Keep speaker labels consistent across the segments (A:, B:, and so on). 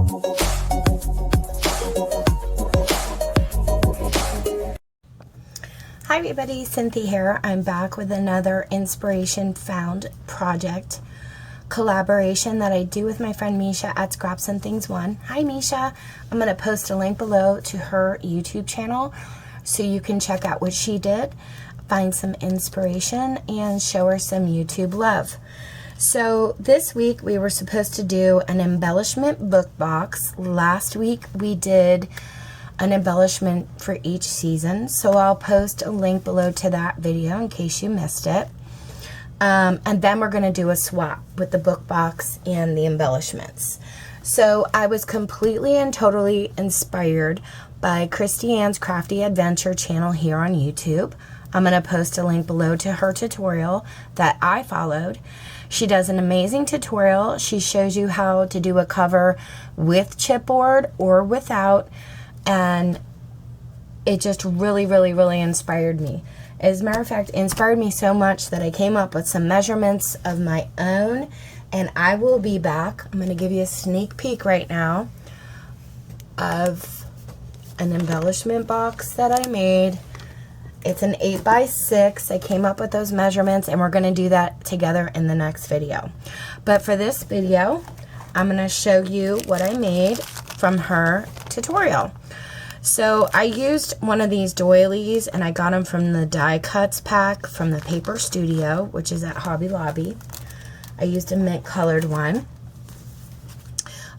A: Hi everybody, Cynthia here. I'm back with another inspiration found project collaboration that I do with my friend Misha at Scraps and Things 1. Hi Misha. I'm going to post a link below to her YouTube channel so you can check out what she did, find some inspiration, and show her some YouTube love. So this week we were supposed to do an embellishment book box. Last week we did an embellishment for each season, so I'll post a link below to that video in case you missed it. And then we're going to do a swap with the book box and the embellishments. So I was completely and totally inspired by Christy Ann's Crafty Adventure channel here on YouTube. I'm going to post a link below to her tutorial that I followed. She does an amazing tutorial. She shows you how to do a cover with chipboard or without, and it just really inspired me. As a matter of fact, it inspired me so much that I came up with some measurements of my own, and I will be back. I'm going to give you a sneak peek right now of an embellishment box that I made. It's an 8x6. I came up with those measurements, and we're going to do that together in the next video. But for this video, I'm going to show you what I made from her tutorial. So I used one of these doilies, and I got them from the die cuts pack from the Paper Studio, which is at Hobby Lobby. I used a mint colored one.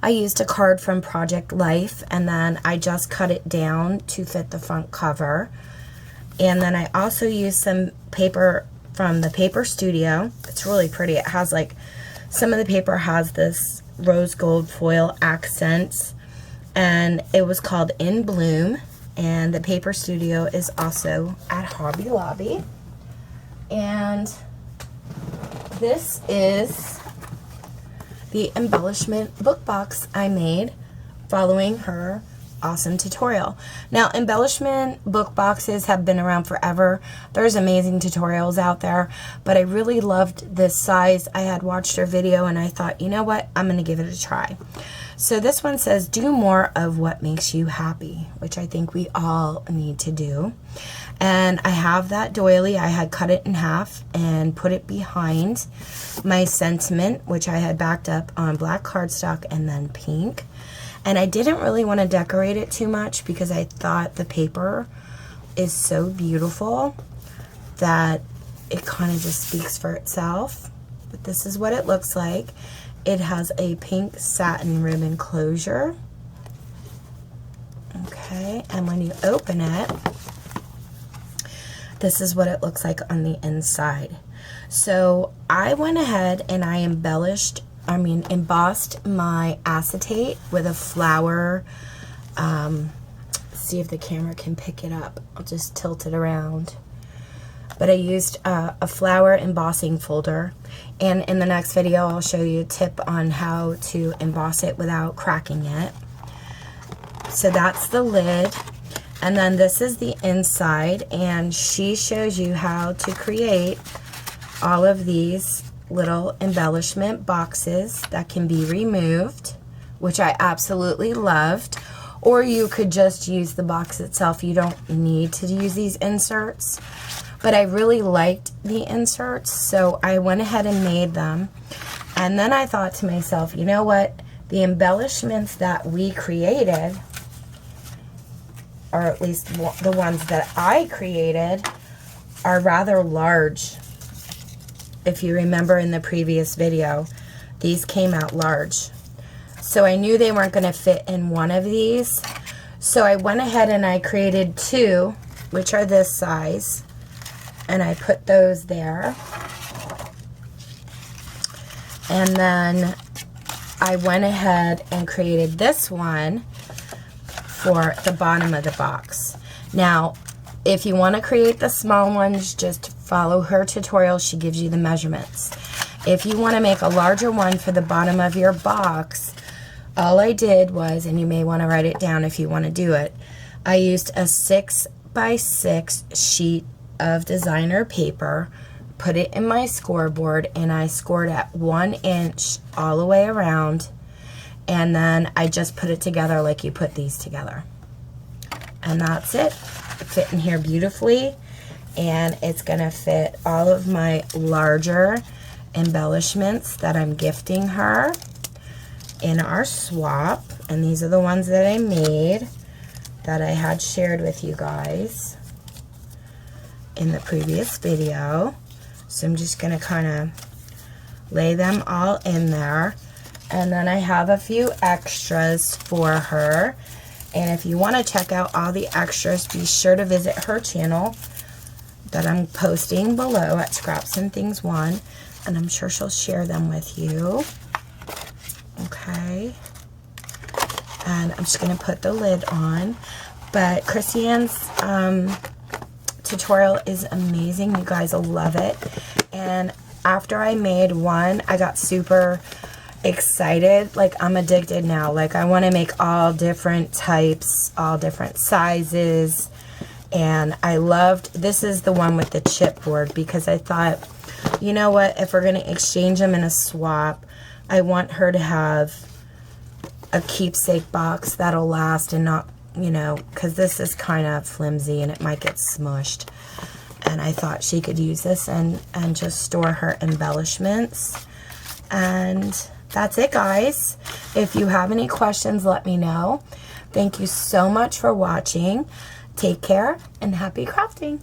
A: I used a card from Project Life, and then I just cut it down to fit the front cover. And then I also used some paper from the Paper Studio. It's really pretty. It has like, some of the paper has this rose gold foil accents, and it was called In Bloom, and the Paper Studio is also at Hobby Lobby. And this is the embellishment book box I made following her awesome tutorial. Now, embellishment book boxes have been around forever. There's amazing tutorials out there, but I really loved this size. I had watched her video and I thought, you know what, I'm going to give it a try. So this one says, do more of what makes you happy, which I think we all need to do. And I have that doily. I had cut it in half and put it behind my sentiment, which I had backed up on black cardstock and then pink. And I didn't really want to decorate it too much because I thought the paper is so beautiful that it kind of just speaks for itself. But this is what it looks like. It has a pink satin ribbon closure. Okay, and when you open it, this is what it looks like on the inside. So I went ahead and I embossed my acetate with a flower. See if the camera can pick it up. I'll just tilt it around. But I used a flower embossing folder, and in the next video I'll show you a tip on how to emboss it without cracking it. So that's the lid, and then this is the inside, and she shows you how to create all of these little embellishment boxes that can be removed, which I absolutely loved. Or you could just use the box itself. You don't need to use these inserts, but I really liked the inserts, so I went ahead and made them. And then I thought to myself, you know what, the embellishments that we created, or at least the ones that I created, are rather large. If you remember in the previous video, these came out large. So I knew they weren't going to fit in one of these. So I went ahead and I created two, which are this size, and I put those there. And then I went ahead and created this one for the bottom of the box. Now, if you want to create the small ones, just follow her tutorial. She gives you the measurements. If you want to make a larger one for the bottom of your box, all I did was, and you may want to write it down if you want to do it, I used a 6x6 sheet of designer paper, put it in my scoreboard, and I scored at 1 inch all the way around, and then I just put it together like you put these together. And that's it. It fit in here beautifully, and it's gonna fit all of my larger embellishments that I'm gifting her in our swap. And these are the ones that I made that I had shared with you guys in the previous video. So I'm just gonna kind of lay them all in there, and then I have a few extras for her. And if you want to check out all the extras, be sure to visit her channel that I'm posting below at Scraps and Things 1, and I'm sure she'll share them with you. Okay, and I'm just going to put the lid on. But Christiane's tutorial is amazing. You guys will love it. And after I made one, I got super excited. Like, I'm addicted now. Like, I want to make all different types, all different sizes. And I loved, this is the one with the chipboard, because I thought, you know what, if we're going to exchange them in a swap, I want her to have a keepsake box that'll last and not, you know, because this is kind of flimsy and it might get smushed. And I thought she could use this and just store her embellishments. And that's it, guys. If you have any questions, let me know. Thank you so much for watching. Take care and happy crafting.